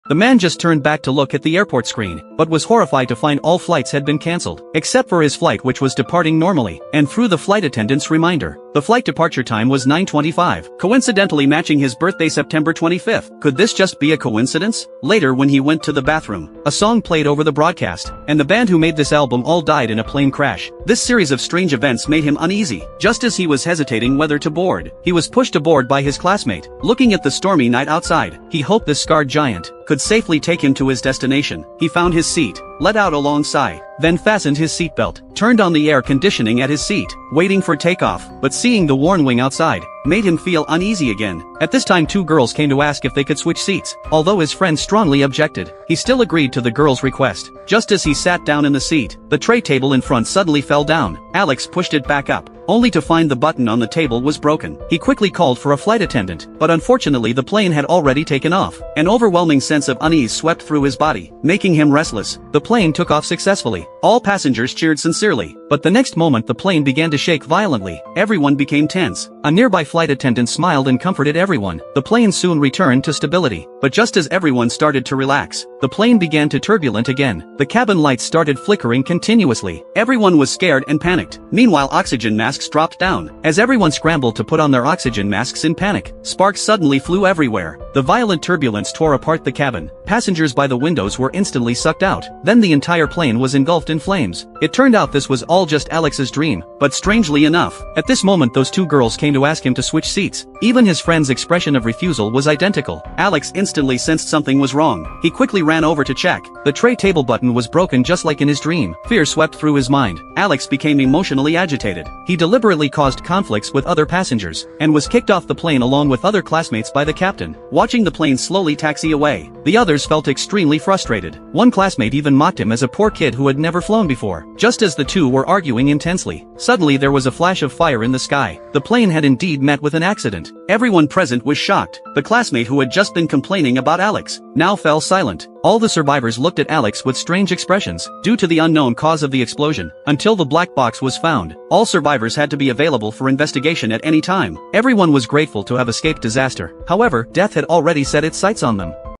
The man just turned back to look at the airport screen, but was horrified to find all flights had been cancelled, except for his flight which was departing normally, and through the flight attendant's reminder. The flight departure time was 9:25, coincidentally matching his birthday September 25th. Could this just be a coincidence? Later when he went to the bathroom, a song played over the broadcast, and the band who made this album all died in a plane crash. This series of strange events made him uneasy. Just as he was hesitating whether to board, he was pushed aboard by his classmate. Looking at the stormy night outside, he hoped this scarred giant could safely take him to his destination. He found his seat, let out a long sigh, then fastened his seatbelt, turned on the air conditioning at his seat, waiting for takeoff, but seeing the worn wing outside, made him feel uneasy again. At this time 2 girls came to ask if they could switch seats. Although his friend strongly objected, he still agreed to the girls' request. Just as he sat down in the seat, the tray table in front suddenly fell down. Alex pushed it back up, only to find the button on the table was broken. He quickly called for a flight attendant, but unfortunately the plane had already taken off. An overwhelming sense of unease swept through his body, making him restless. The plane took off successfully. All passengers cheered sincerely, but the next moment the plane began to shake violently. Everyone became tense. A nearby flight attendant smiled and comforted everyone. The plane soon returned to stability, but just as everyone started to relax, the plane began to turbulent again. The cabin lights started flickering continuously. Everyone was scared and panicked. Meanwhile, oxygen masks dropped down. As everyone scrambled to put on their oxygen masks in panic, sparks suddenly flew everywhere. The violent turbulence tore apart the cabin. Passengers by the windows were instantly sucked out. Then the entire plane was engulfed in flames. It turned out this was all just Alex's dream, but strangely enough, at this moment those 2 girls came to ask him to switch seats. Even his friend's expression of refusal was identical. Alex instantly sensed something was wrong. He quickly ran over to check. The tray table button was broken just like in his dream. Fear swept through his mind. Alex became emotionally agitated. He deliberately caused conflicts with other passengers, and was kicked off the plane along with other classmates by the captain. Watching the plane slowly taxi away, the others felt extremely frustrated. One classmate even mocked him as a poor kid who had never flown before. Just as the 2 were arguing intensely, suddenly there was a flash of fire in the sky. The plane had indeed met with an accident. Everyone present was shocked. The classmate who had just been complaining about Alex now fell silent. All the survivors looked at Alex with strange expressions, due to the unknown cause of the explosion, until the black box was found. All survivors had to be available for investigation at any time. Everyone was grateful to have escaped disaster. However, death had already set its sights on them.